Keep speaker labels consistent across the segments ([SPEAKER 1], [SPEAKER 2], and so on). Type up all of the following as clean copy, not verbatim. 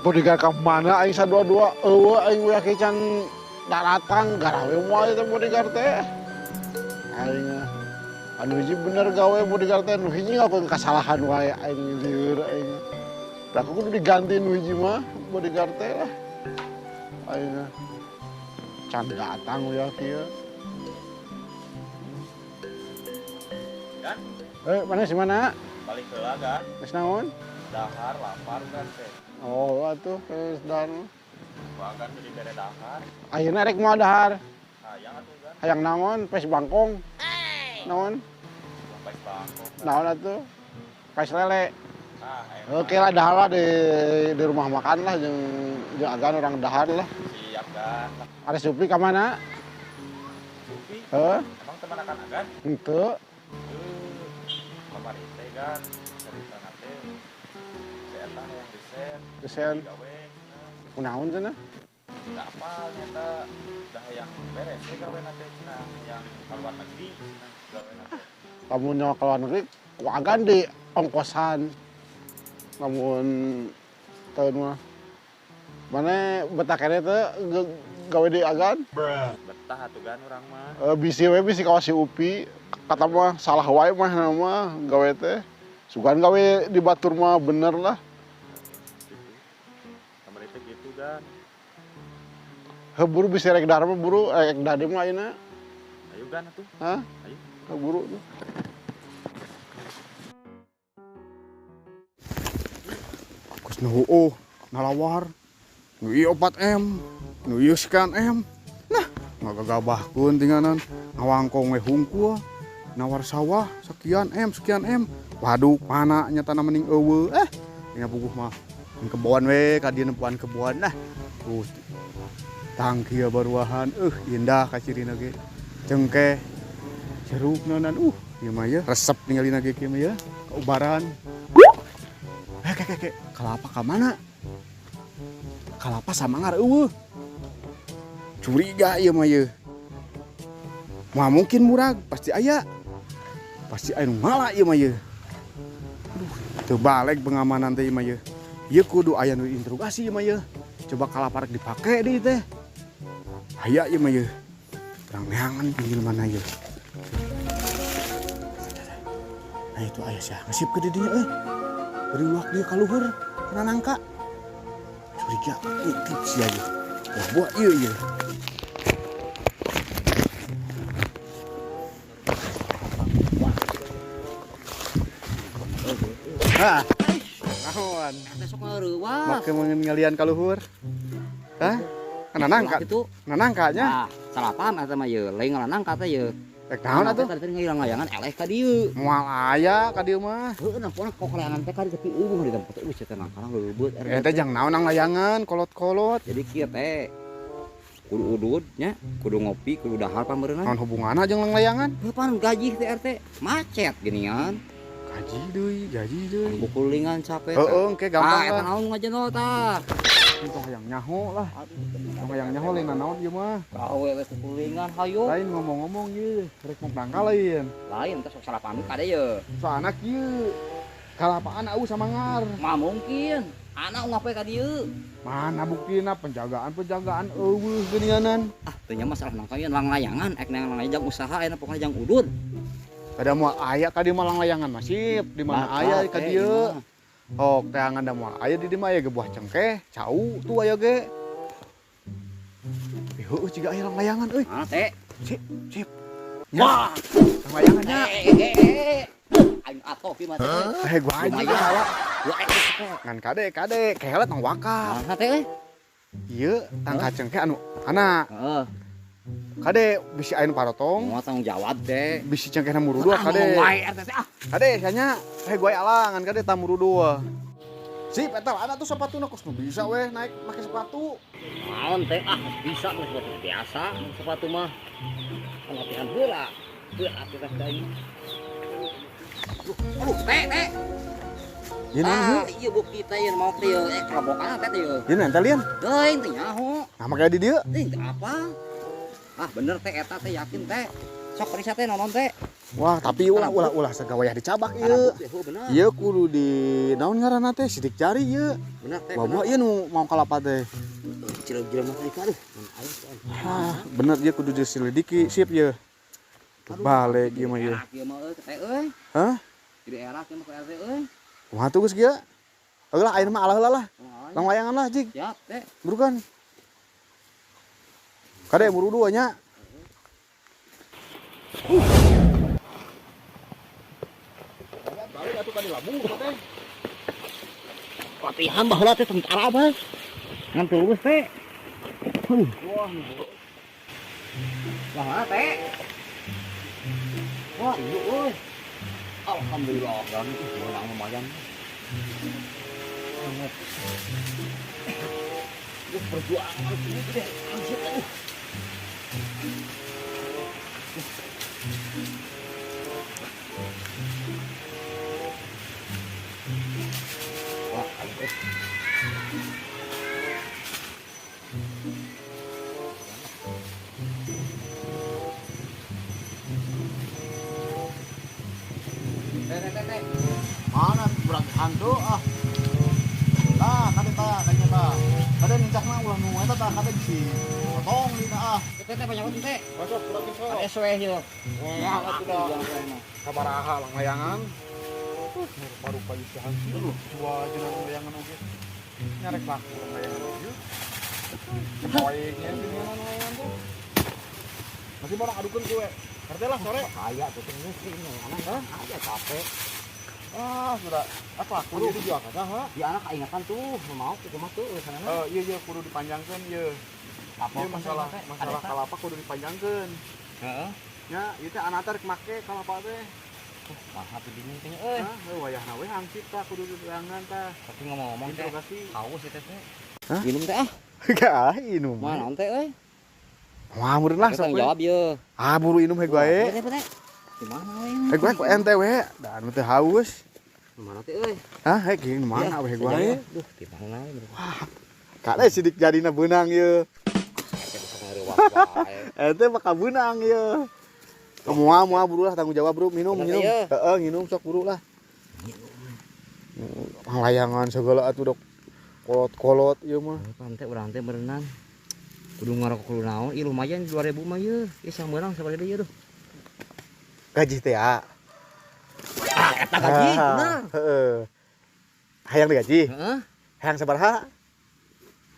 [SPEAKER 1] bodyguard ka mana aing sadua-dua eueuh aing we can datang garawe moal teh bodyguard teh. Aing anu hiji bener gawe bodyguard teh nu hiji ngakuin kasalahan wae aing lieur aing. Da aku kudu diganti nu hiji mah bodyguard teh lah. Aing can datang we kieu.
[SPEAKER 2] Kan?
[SPEAKER 1] Mana si mana?
[SPEAKER 2] Balik heula kan?
[SPEAKER 1] Geus naon?
[SPEAKER 2] Dahar lapar kan teh.
[SPEAKER 1] Oh, atuh geus dan.
[SPEAKER 2] Bahkan jadi bere dahar.
[SPEAKER 1] Ayeuna rek moal dahar.
[SPEAKER 2] Hayang atuh kan?
[SPEAKER 1] Hayang naon? Pes bangkong. Naon?
[SPEAKER 2] Sampai bangkok.
[SPEAKER 1] Naon atuh? Pes lele.
[SPEAKER 2] Ah,
[SPEAKER 1] Oke lah dahar lah di rumah makan lah jeung agan orang dahar lah.
[SPEAKER 2] siap kan.
[SPEAKER 1] Ada Supri ka mana?
[SPEAKER 2] Supi,
[SPEAKER 1] Heuh?
[SPEAKER 2] emang teman akan?
[SPEAKER 1] Henteu.
[SPEAKER 2] Kemarin teh kan cerita nate. Saya yang desain.
[SPEAKER 1] Desain.
[SPEAKER 2] Gawe.
[SPEAKER 1] Kunaon cenah?
[SPEAKER 2] Enggak apa nyata dah yang beres teh gawe nate cenah yang keluar negeri cenah gawe nate.
[SPEAKER 1] Kamu nyawa ke luar negeri, ku agan di ongkosan. Namun tahun mah. Mana betah kene teh gawe di agan?
[SPEAKER 2] Betah atuh kan urang mah.
[SPEAKER 1] Bisi we bisi kawas si Upi. Kata mah salah wae mah nama gawe teh. Sugan gawe di batur mah bener lah.
[SPEAKER 2] Gitu. Kemarin teh gitu kan.
[SPEAKER 1] Buru bisa rek dahar mah buru rek dade mah ayeuna.
[SPEAKER 2] Ayo kan atuh.
[SPEAKER 1] Hah?
[SPEAKER 2] Ayo.
[SPEAKER 1] Buru tuh. Kus nu nalawar. Nu ieu 4M, nu ieu sekian M. Nah, ngagagabahkeun tinganan ngawangkong we hungkul. Nawar sawah sekian M. Waduh, mana nyatana mending eueuh. Nya puguh mah kebon we ka dieu nempuan kebon. Nah, tang kieu baruahan indah ka cirina ge. Cengkeh jeruk nanan ieu mah ya resep ninggalina ge kieu mah ya. Kaubaran. Kek kalapa ka mana? Kalapa samangar eueuh. Curiga ieu mah ye. Mah mungkin murag, pasti aya. Pasti aya nu ngala ieu mah ye. Aduh, teu balik pengamanan teh ieu mah ye. Ieu kudu aya nu interogasi ieu mah ye. Coba kalapa rek dipake deui teh. Aya ieu mah ye. Urang neangan pinggir mana ye. Nah itu aya sia ngasip ke didinya beri uak dia ka luhur kana nangka. Curiga titip sia ye. Wah buat ieu ye. Hah. Naon?
[SPEAKER 3] Besok ngeureuwah.
[SPEAKER 1] Make ngalian ka luhur. Hah? Kana nangka.
[SPEAKER 3] Itu.
[SPEAKER 1] Kana nangkanya.
[SPEAKER 3] Nah, salapan eta mah ye, lain ngaranang kata ye.
[SPEAKER 1] Rek naon atuh?
[SPEAKER 3] Tadi ngilang-layangan eleh ka dieu.
[SPEAKER 1] Moal aya ka dieu mah.
[SPEAKER 3] Heuh, nampona kok layangan teh ka di tepi eueuh di tempat eueuh cenah nangkarang leubeut.
[SPEAKER 1] Eta jang naon nang layangan kolot-kolot.
[SPEAKER 3] Jadi kieu teh kudu udud nya, kudu ngopi, kudu dahar pameureunan.
[SPEAKER 1] Naon hubunganna jeung nang layangan?
[SPEAKER 3] Heuh pan gaji teh RT macet ginian.
[SPEAKER 1] Gaji deui.
[SPEAKER 3] Bukulingan capek.
[SPEAKER 1] Heeh, engke gampang
[SPEAKER 3] Eta
[SPEAKER 1] lah.
[SPEAKER 3] naon ngajenol tah.
[SPEAKER 1] Itu hayang nyaho lah. Hayang nyaho lain naon ieu mah.
[SPEAKER 3] Gawe we bukulingan hayu.
[SPEAKER 1] Lain ngomong-ngomong ieu, rek mau berangkat lain.
[SPEAKER 3] Lain teh sok salapan kade ye.
[SPEAKER 1] Soalna kieu kalapaan au samangar.
[SPEAKER 3] Mah mungkin anak ngape ka dieu.
[SPEAKER 1] Mana buktina penjagaan eueuh geuninganan.
[SPEAKER 3] Ah, teu nya masalah nang kalian lang layangan, ek nang layang usaha aya pokona jang udud.
[SPEAKER 1] Kada moal aya ka dieu mah lang layangan masif, di mana aya ka dieu. Oh, teangan da moal aya di dieu mah aya ge buah cengkeh, cau tuh aya ge. Heueuh ciga aya lang layangan euy.
[SPEAKER 3] Ah, teh.
[SPEAKER 1] Sip. Wah, lang layangannya.
[SPEAKER 3] Aing atoh ki mah teh.
[SPEAKER 1] Gua aja bawa. Ngan kade kehelet nang waka.
[SPEAKER 3] Nah, teh euy.
[SPEAKER 1] Ieu tangka cengkeh anu anak.
[SPEAKER 3] Heeh.
[SPEAKER 1] Kade bisi aya nu parotong,
[SPEAKER 3] Mau tanggung jawab teh.
[SPEAKER 1] bisi cengkehna murudua kade.
[SPEAKER 3] Wae RT teh ah.
[SPEAKER 1] Kade sanya gua alangan kade ta murudua. Sip eta ada tuh sepatuna kos nu bisa weh naik make sepatu.
[SPEAKER 3] Naon teh ah bisa geus sepatu biasa sepatu mah. Latihan heula. Teu atuh teh deui. Aduh, teh.
[SPEAKER 1] Ieu naon?
[SPEAKER 3] Ieu bukti teh ieu mau teh kerobokan teh ieu.
[SPEAKER 1] Ieu nanti lian.
[SPEAKER 3] Teuing teh nyaho.
[SPEAKER 1] Nah make di dieu.
[SPEAKER 3] Teh apa? Ah bener teh eta teh yakin teh. Sok riset teh nonon teh.
[SPEAKER 1] Wah, tapi ulah sagawayah dicabak ieu.
[SPEAKER 3] Bener.
[SPEAKER 1] Ieu kudu di naon ngaranna teh sidik jari ieu.
[SPEAKER 3] Bener teh.
[SPEAKER 1] Bawa ieu nu mau kalapa teh.
[SPEAKER 3] Cilok-cilok mah teh aduh.
[SPEAKER 1] Bener ieu kudu diselidiki sip ieu. Balik ieu mah ieu.
[SPEAKER 3] Ieu mah teh euy.
[SPEAKER 1] Hah?
[SPEAKER 3] Di daerah ieu mah ka RT euy.
[SPEAKER 1] Kumaha tuh geus kieu? Heula ayeuna mah alah lah. Lang layangan lah jig.
[SPEAKER 3] Siap teh.
[SPEAKER 1] Burukan. Kade buru dua nya. Balik atuh ka di labung teh.
[SPEAKER 3] Latihan baheula teh tentara bang. Ngan tulus teh.
[SPEAKER 1] Wah,
[SPEAKER 3] Wah teh. Wah iya euy. Alhamdulillah dan menang lumayan. Perjuangan ini deh. Anjir aduh. Wah, aduh. Teh.
[SPEAKER 1] mana berang hantu ah. Nah, kade kayaknya ta. Kade nincakna ulah nu eta ta kade bisi. Potong dina ah.
[SPEAKER 3] Teh banyak banget teh.
[SPEAKER 1] Masuk lagi so.
[SPEAKER 3] SW ieu.
[SPEAKER 1] Wah, atuh dah. Sabaraha lang layangan. Rupa-rupa isi hantu. Dua jenang layangan oge. Nyarek laku lang layangan oge. Poinnya gini layangan tuh. Masih barang adukeun gue. Ngerti lah sore.
[SPEAKER 3] Kaya tuh mesti ini anak aja capek.
[SPEAKER 1] Ah, sudah apa? Kudu dijual kada ha?
[SPEAKER 3] Di anak ingatan tuh mau ke rumah tuh sana.
[SPEAKER 1] Iya kudu dipanjangkeun ieu.
[SPEAKER 3] Apa
[SPEAKER 1] Ieu masalah kalapa kudu dipanjangkeun.
[SPEAKER 3] Heeh.
[SPEAKER 1] Nya ieu teh anak teh rek make kalapa teh.
[SPEAKER 3] Mah hati dingin teh euy.
[SPEAKER 1] Heuh wayahna we hangsip tah kudu dilangan tah.
[SPEAKER 3] Tapi ngomong-ngomong teh
[SPEAKER 1] Interogasi.
[SPEAKER 3] haus eta teh.
[SPEAKER 1] Hah?
[SPEAKER 3] Minum teh ah.
[SPEAKER 1] Gah inum.
[SPEAKER 3] Mana teh euy?
[SPEAKER 1] Wah, meureun lah sok.
[SPEAKER 3] Jawab ye.
[SPEAKER 1] Ah, buru inum he wae.
[SPEAKER 3] Di mana we?
[SPEAKER 1] He gue ku ente we. Dan teh haus.
[SPEAKER 3] Mana teh euy?
[SPEAKER 1] Hah, he geuing mana we gue.
[SPEAKER 3] Duh, di mana we?
[SPEAKER 1] Kade sidik jadina beunang ieu.
[SPEAKER 3] Eta bisa ngareuwak wae.
[SPEAKER 1] Ente bakal beunang ieu. Moal buru lah tanggung jawab bro minum. Heeh, nginum sok buru lah. Layangan segala atuh dok. Kolot-kolot ieu mah.
[SPEAKER 3] Pan teh urang teh berenang. Kudu ngarokok kudu naon? Ih lumayan 2000 mah ye. Ieu sameurang sabaraha deui duh.
[SPEAKER 1] Gaji teh ya.
[SPEAKER 3] Ah, eta gaji, bener.
[SPEAKER 1] Heeh. Hayang digaji.
[SPEAKER 3] Heeh.
[SPEAKER 1] Hayang sabaraha?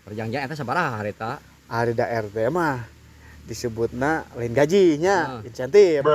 [SPEAKER 3] Perjanjian eta sabaraha harita?
[SPEAKER 1] Ari da RT mah disebutna lain gajinya,
[SPEAKER 3] Ah.
[SPEAKER 1] insentif.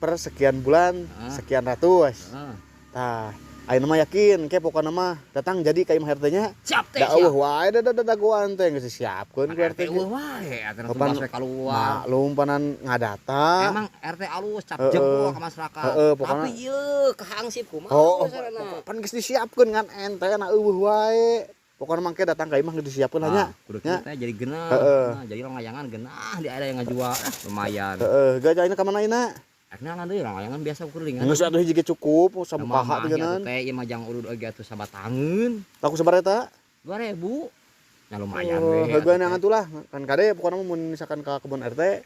[SPEAKER 1] Per sekian bulan,
[SPEAKER 3] Ah.
[SPEAKER 1] sekian ratus.
[SPEAKER 3] Heeh.
[SPEAKER 1] Tah, ayeuna mah yakin ke pokona mah datang jadi ka imah RT nya.
[SPEAKER 3] Siap teh.
[SPEAKER 1] Da eueuh wae da dagoan teh geus disiapkeun ku RT.
[SPEAKER 3] eueuh wae eta
[SPEAKER 1] Kapan
[SPEAKER 3] tugas we kaluar.
[SPEAKER 1] maklum panan ngadatang.
[SPEAKER 3] Emang RT alus cap jempol ka masyarakat.
[SPEAKER 1] pokona-
[SPEAKER 3] Tapi ieu kehangsip kumaha
[SPEAKER 1] Oh,
[SPEAKER 3] sarana.
[SPEAKER 1] pan geus disiapkeun ngan ente na eueuh wae. Pokona mangke datang ka imah geus disiapkeun nya.
[SPEAKER 3] Kudu
[SPEAKER 1] nya.
[SPEAKER 3] kita jadi genah.
[SPEAKER 1] Heeh.
[SPEAKER 3] Nah, jadi orang layangan genah di ada yang ngajual lumayan.
[SPEAKER 1] Heeh, gajaina ka mana ayeuna?
[SPEAKER 3] Akhirnya lah deui orang layangan biasa kuringan.
[SPEAKER 1] Geus atuh hiji ge cukup, sampaha teh geunan.
[SPEAKER 3] Teh ieu mah jang urut oge atuh sabatangeun.
[SPEAKER 1] Taku sabar eta?
[SPEAKER 3] 2000. Nah lumayan
[SPEAKER 1] Oh,
[SPEAKER 3] we.
[SPEAKER 1] hegan yang atuh lah. Kan kade pokona mun misalkan ka kebun RT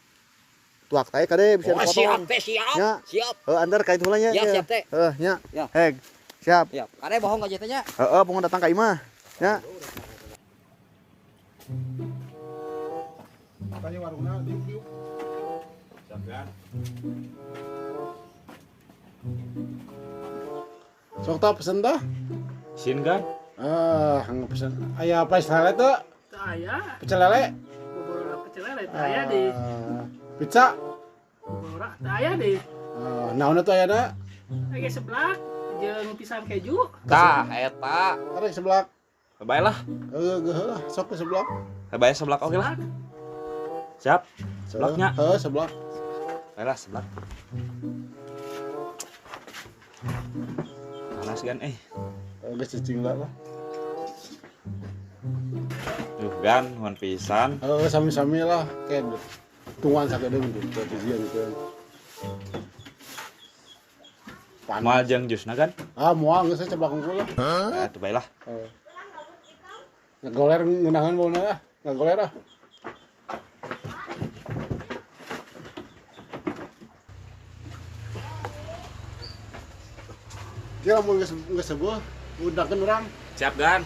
[SPEAKER 1] tuak teh kade bisa
[SPEAKER 3] Oh, siap
[SPEAKER 1] dipotong.
[SPEAKER 3] teh siap.
[SPEAKER 1] Ya.
[SPEAKER 3] Siap.
[SPEAKER 1] Antar ka itu nya.
[SPEAKER 3] Ya, siap, teh.
[SPEAKER 1] Nya.
[SPEAKER 3] Ya.
[SPEAKER 1] Heg. Siap.
[SPEAKER 3] Siap. Kade bohong ka teh nya.
[SPEAKER 1] Pokona datang ka imah. Nya. Tanya warungna diuk-diuk.
[SPEAKER 2] Siapkan.
[SPEAKER 1] Sok ta pesen tah?
[SPEAKER 2] Sin kan?
[SPEAKER 1] Hang pesen. Aya apa lele tuh?
[SPEAKER 4] Saya
[SPEAKER 1] Pecel lele.
[SPEAKER 4] beberapa pecel lele saya di
[SPEAKER 1] Pizza.
[SPEAKER 4] beberapa saya di
[SPEAKER 1] Naon atuh ayana?
[SPEAKER 4] lagi seblak jeung pisang keju.
[SPEAKER 2] Tah, eta.
[SPEAKER 1] Tarik seblak.
[SPEAKER 2] Baiklah.
[SPEAKER 1] Heeh, sok ke seblak.
[SPEAKER 2] Baik sebelah oke lah. Siap. Seblaknya.
[SPEAKER 1] Seblak.
[SPEAKER 2] Baiklah sebelah. Panas kan
[SPEAKER 1] Geus cicing lah.
[SPEAKER 2] Duh gan nuhun pisan.
[SPEAKER 1] Sami-sami lah. Ken tuan sakedeung gitu tijian gitu.
[SPEAKER 2] Moal jeung jusna kan?
[SPEAKER 1] Moal geus seblak unggul lah.
[SPEAKER 2] Atuh baiklah.
[SPEAKER 1] Ngagoler ngeunangan bauna lah. Ngagoler ah.
[SPEAKER 5] Dia mau nggak sebuah, undangkan orang.
[SPEAKER 2] Siap gan.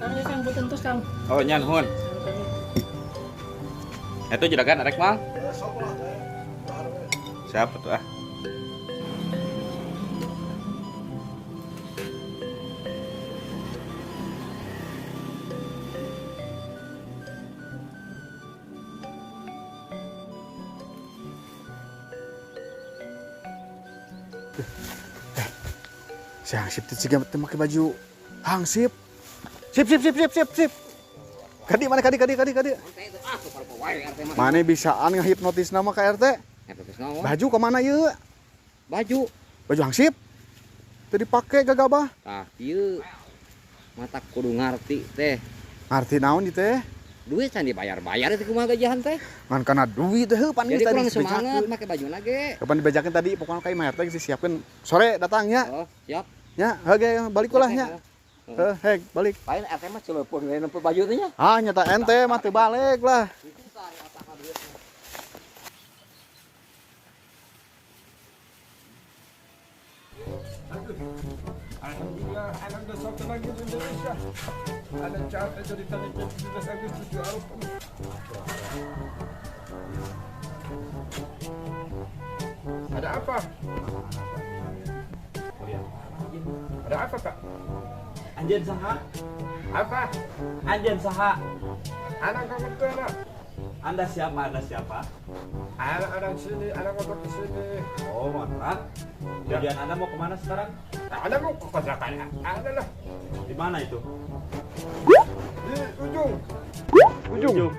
[SPEAKER 4] Kang ya Kang punten tos Kang.
[SPEAKER 2] Oh nyan hun. Itu juragan arek mal. Siapa tuh ah?
[SPEAKER 1] Si Hangsip teh siga teu make baju Hangsip. Sip. Kadi mana kadi. Mana bisaan ngahipnotis nama ka RT? Baju ke mana ieu?
[SPEAKER 3] Baju.
[SPEAKER 1] Baju Hangsip. Teu dipake gagabah.
[SPEAKER 3] Tah ieu mata kudu ngarti teh.
[SPEAKER 1] Ngarti naon ieu teh?
[SPEAKER 3] Duit can dibayar-bayar itu kumaha gajian teh.
[SPEAKER 1] Ngan kana duit teh pan
[SPEAKER 3] Jadi
[SPEAKER 1] geus tadi
[SPEAKER 3] kurang semangat
[SPEAKER 1] dibejakeun.
[SPEAKER 3] make bajuna ge.
[SPEAKER 1] Kapan dibejakeun tadi pokoknya ka imah RT geus disiapkeun. Sore datangnya.
[SPEAKER 3] Oh, siap.
[SPEAKER 1] Nya, hege balik ulah nya. Heg balik.
[SPEAKER 3] Paling RT mah celepeuh we nempe baju teh nya.
[SPEAKER 1] Ah nyata ente mah teu balik lah.
[SPEAKER 6] Alhamdulillah, anak dah satu lagi di Indonesia. Anak catat jadi tadi 17 Agustus di Eropa. Ada apa? Ada apa, Kak?
[SPEAKER 2] Anjen saha?
[SPEAKER 6] Apa?
[SPEAKER 2] Anjen saha?
[SPEAKER 6] Anak kamu tuh anak.
[SPEAKER 2] Anda siapa?
[SPEAKER 6] Anak sini, anak ngotot ke sini.
[SPEAKER 2] Oh, mantap. Kemudian Anda mau kemana sekarang?
[SPEAKER 6] Anak mau ke kontrakan. Ada lah.
[SPEAKER 2] Di mana itu?
[SPEAKER 6] Di ujung.
[SPEAKER 2] Ujung.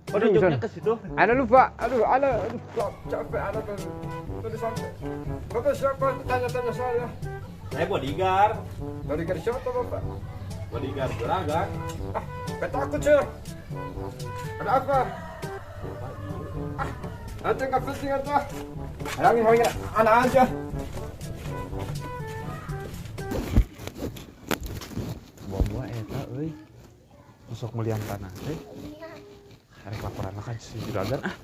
[SPEAKER 2] Oh, ujungnya ke situ.
[SPEAKER 6] Anak lupa. Aduh, capek anak tadi sampai. Bapak siapa? Tanya-tanya saya.
[SPEAKER 2] Saya bodyguard.
[SPEAKER 6] Dari garis siapa Bapak?
[SPEAKER 2] Bodyguard juragan.
[SPEAKER 6] Ah, takut sih. Ada apa? Nanti nggak penting itu. Halangin anak aja.
[SPEAKER 1] Buah-buah eta euy. Masuk meliang tanah teh. Arek laporan kan si juragan ah.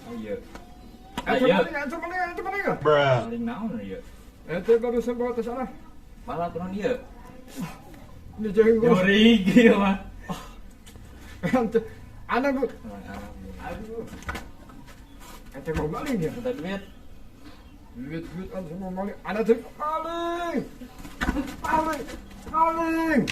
[SPEAKER 6] Oh iya.
[SPEAKER 2] Iya.
[SPEAKER 6] Antum mendingan.
[SPEAKER 2] Paling naon ieu?
[SPEAKER 6] Ente barusan bawa ke sana.
[SPEAKER 2] Malah turun ieu.
[SPEAKER 6] Ini jenggot.
[SPEAKER 2] Nyuri gitu mah.
[SPEAKER 6] Ente, anak bu. Aduh. Ente mau maling ya?
[SPEAKER 2] Minta duit.
[SPEAKER 6] Duit antum mau maling. Anak tuh maling. Maling.